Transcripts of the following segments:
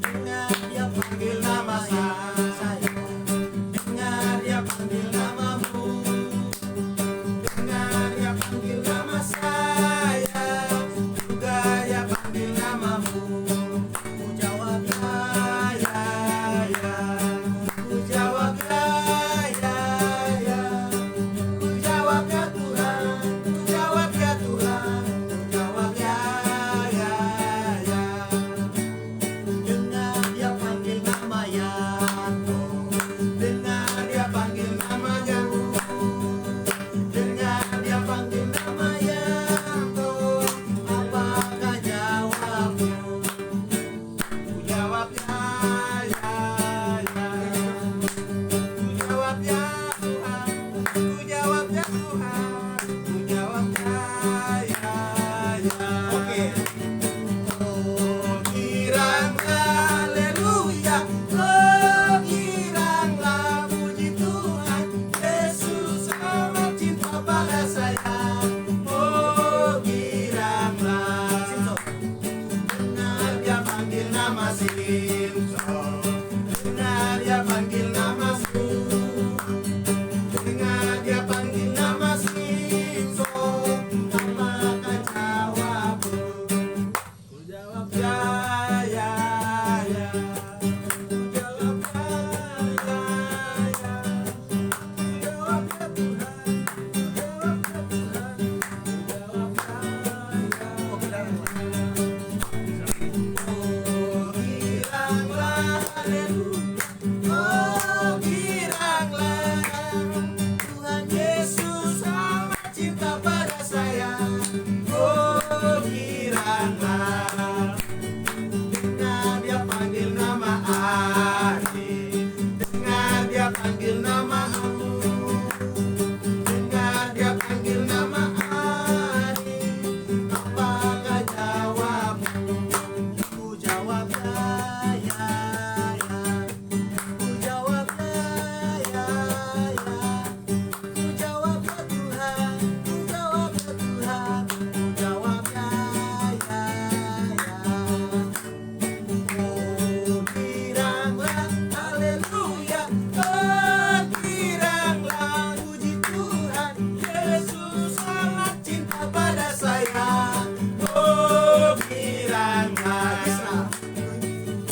Dengar dia panggil nama saya, dengar dia panggil namamu, dengar dia panggil nama saya, juga dia panggil namamu. Ku jawab ya, ya, ku jawab ya, ya, ku jawab ya Tuhan, ku jawab ya Tuhan, ku jawab ya, ya. Dengar dia panggil nama Yanto, dengar dia panggil namanya, dengar dia panggil nama Yanto, apakah jawabmu? Ku jawab ya, ya, ya, ku jawab ya Tuhan, ku jawab ya Tuhan, ku jawab ya, ya, ya. Oke. Oh, giranglah haleluya, oh giranglah puji Tuhan, Yesus amat cinta pada saya. Oh giranglah, dengar dia panggil nama Simpson, dengar dia panggil namaku, dengar dia panggil nama Simpson, apakah jawabmu? Ku jawab ya, ya, ya. Ku jawab ya, ya, ya. Ku jawab ya Tuhan, ku jawab ya Tuhan, ku jawab ya, ya. Oh giranglah haleluya, oh giranglah, Tuhan Yesus amat cinta pada saya. Oh giranglah, dengar dia panggil nama Adi, dengar dia panggil nama aku, dengar dia panggil nama Adi, apakah jawabmu? Ku jawab ya, ya, ya, ku jawab ya, ya, ya, ku jawab ya Tuhan, ku jawab ya Tuhan, ku jawab ya, ya, ya. Oh giranglah haleluya, oh giranglah puji Tuhan, Yesus amat cinta pada saya. Oh giranglah,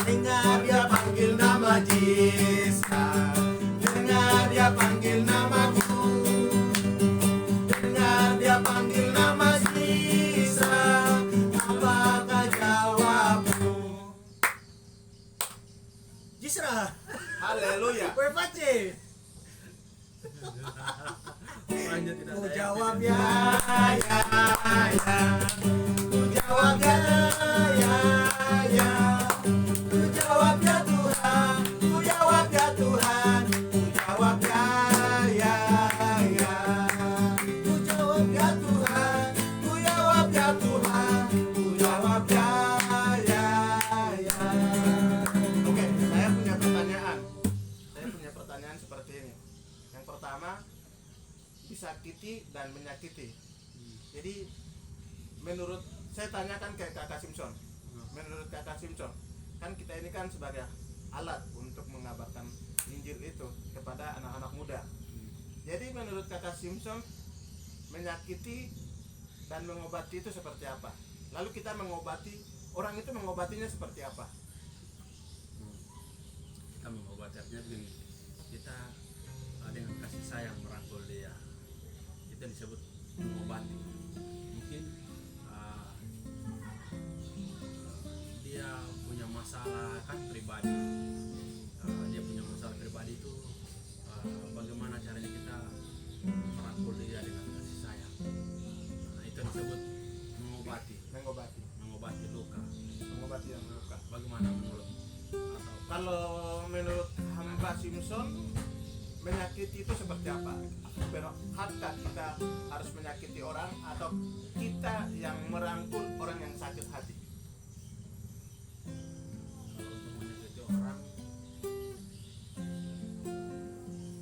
dengar dia panggil nama Yesus, dengar dia panggil namaku, dengar dia panggil nama Yesus, apakah jawabmu? Jisra, Haleluya. berpace. Lanjut tidak Ku ada yang jawab tidak. ya, ya, ya. Ku jawab ya, ya, ya. Ku jawab ya Tuhan, ku jawab ya Tuhan, ku jawab ya, ya, ya. Ku jawab ya Tuhan, ku jawab ya Tuhan, ku jawab ya, ya, ya. Oke, saya punya pertanyaan. Saya punya pertanyaan seperti ini. Yang pertama, disakiti dan menyakiti. Jadi menurut saya tanyakan ke Kakak Simpson. Menurut Kakak Simpson, kan kita ini kan sebagai alat untuk mengabarkan Injil itu kepada anak-anak muda. Jadi menurut Kakak Simpson, menyakiti dan mengobati itu seperti apa? Lalu kita mengobati, orang itu mengobatinya seperti apa? Kita mengobatinya begini, kita dengan kasih sayang merangkul dia, itu disebut mengobati. Mungkin dia punya masalah kan pribadi, dia punya masalah pribadi itu bagaimana caranya kita merangkul dia dengan kasih sayang. Nah, itu disebut mengobati, mengobati luka. Mengobati yang luka. Bagaimana menurut? Atau Kalau menurut hamba Simpson, menyakiti itu seperti apa? Hatta kita harus menyakiti orang atau kita yang merangkul orang yang sakit hati? kalau untuk menyakiti orang,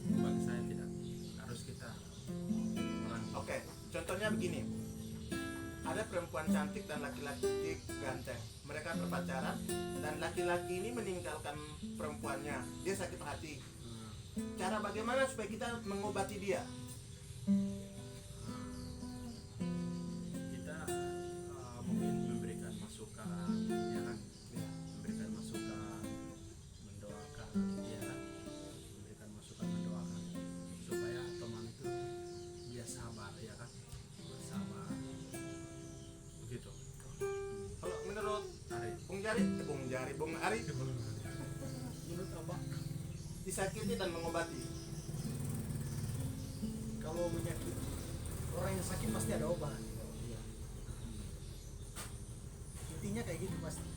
bagi saya tidak harus kita merangkul. Oke, misalnya begini, ada perempuan cantik dan laki-laki ganteng, mereka berpacaran dan laki-laki ini meninggalkan perempuannya, dia sakit hati. Cara bagaimana supaya kita mengobati dia? Kita mungkin memberikan masukan, ya kan? Memberikan masukan, mendoakan, ya kan? Memberikan masukan, mendoakan supaya teman itu dia sabar, ya kan? Sabar, begitu. Kalau menurut Ari, Bung Ari, Menurut Abah, disakiti dan mengobati. kalau menyakiti orang yang sakit pasti ada obat. Intinya kayak gitu pasti.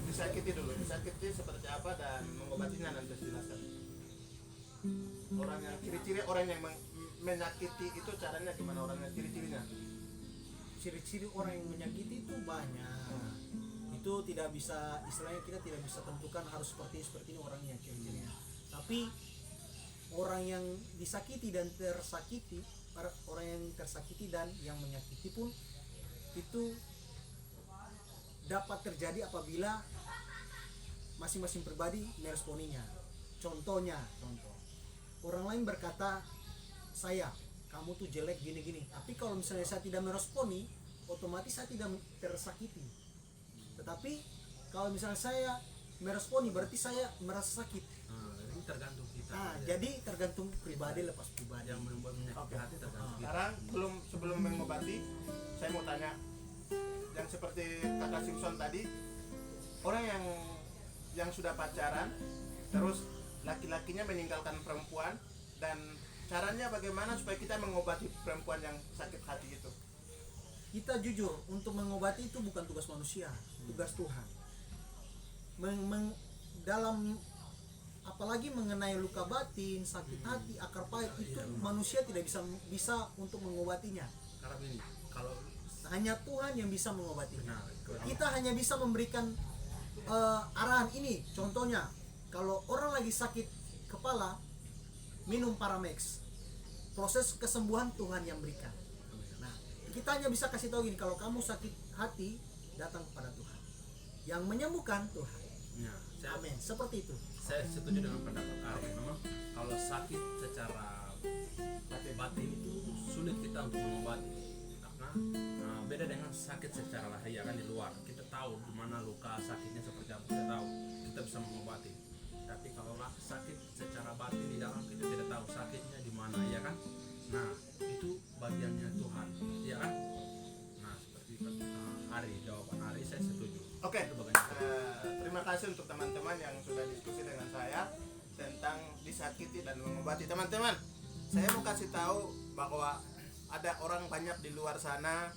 Disakiti dulu, disakiti seperti apa dan mengobatinya nanti saya jelaskan. Orang yang ciri-ciri orang yang menyakiti itu caranya gimana, orangnya ciri-cirinya? Ciri-ciri orang yang menyakiti itu banyak. Itu tidak bisa, istilahnya kita tidak bisa tentukan harus seperti ini orangnya ciri-cirinya. Tapi orang yang disakiti dan tersakiti, orang yang tersakiti dan yang menyakiti pun itu dapat terjadi apabila masing-masing pribadi meresponinya. Contoh orang lain berkata, saya, kamu tuh jelek gini-gini, tapi kalau misalnya saya tidak meresponi, otomatis saya tidak tersakiti. Tetapi kalau misalnya saya meresponi, berarti saya merasa sakit. ini tergantung kita. Jadi tergantung pribadi lepas pribadi. Yang membuat menyakiti hati tergantung kita. Sekarang sebelum mengobati, saya mau tanya, yang seperti kakak Simpson tadi, orang yang sudah pacaran, terus laki-lakinya meninggalkan perempuan, dan caranya bagaimana supaya kita mengobati perempuan yang sakit hati itu? Kita jujur, untuk mengobati itu bukan tugas manusia, tugas Tuhan. Dalam apalagi mengenai luka batin, sakit hati, akar pahit, itu manusia tidak bisa untuk mengobatinya. Karena ini kalau Hanya Tuhan yang bisa mengobatinya. benar, Kita hanya bisa memberikan arahan ini. Contohnya, kalau orang lagi sakit kepala, minum Paramex. Proses kesembuhan Tuhan yang berikan. Nah, kita hanya bisa kasih tahu gini, kalau kamu sakit hati, datang kepada Tuhan. Yang menyembuhkan Tuhan. ya, Amin. Seperti itu. saya setuju dengan pendapat Ari. Memang kalau sakit secara batin itu sulit kita untuk mengobati, karena beda dengan sakit secara lahir kan di luar. Kita tahu di mana luka sakitnya seperti apa, kita tahu, kita bisa mengobati. Tapi kalau sakit secara batin di dalam, kita tidak tahu sakitnya di mana, ya kan? Nah, itu bagiannya Tuhan, ya kan? Nah, seperti Ari, jawaban Ari saya setuju. Oke, Itu bagian terima kasih untuk teman-teman yang sudah diskusi dengan saya tentang disakiti dan mengobati. Teman-teman, saya mau kasih tahu bahwa ada orang banyak di luar sana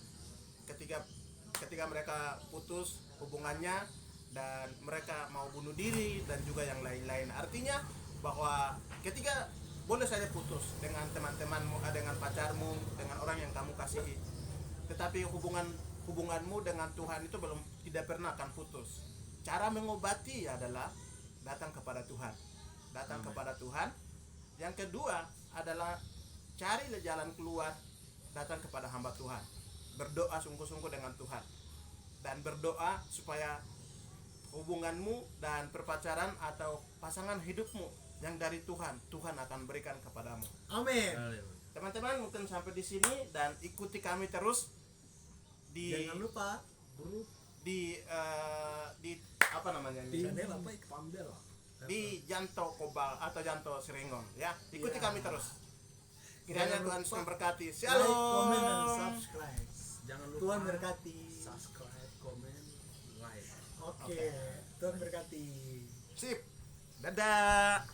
ketika mereka putus hubungannya dan mereka mau bunuh diri dan juga yang lain-lain. Artinya bahwa ketika boleh saja putus dengan teman-temanmu, dengan pacarmu, dengan orang yang kamu kasihi, tetapi hubunganmu dengan Tuhan itu tidak pernah akan putus. Cara mengobati adalah datang kepada Tuhan. Datang kepada Tuhan. Yang kedua adalah cari jalan keluar, datang kepada hamba Tuhan. Berdoa sungguh-sungguh dengan Tuhan. Dan berdoa supaya hubunganmu dan perpacaran atau pasangan hidupmu yang dari Tuhan akan berikan kepadamu. Amin. Teman-teman, mungkin sampai di sini dan ikuti kami terus di Jangan lupa di apa namanya ini? channel apa Pambel. Di Janto Kobal atau Janto Siringon, ya. Ikuti Ya. kami terus. Kiranya Jangan Tuhan lupa memberkati. Like, comment, dan Shalom. subscribe. Jangan lupa Tuhan berkati. subscribe, komen, like. Oke. Tuhan berkati. Sip. Dadah.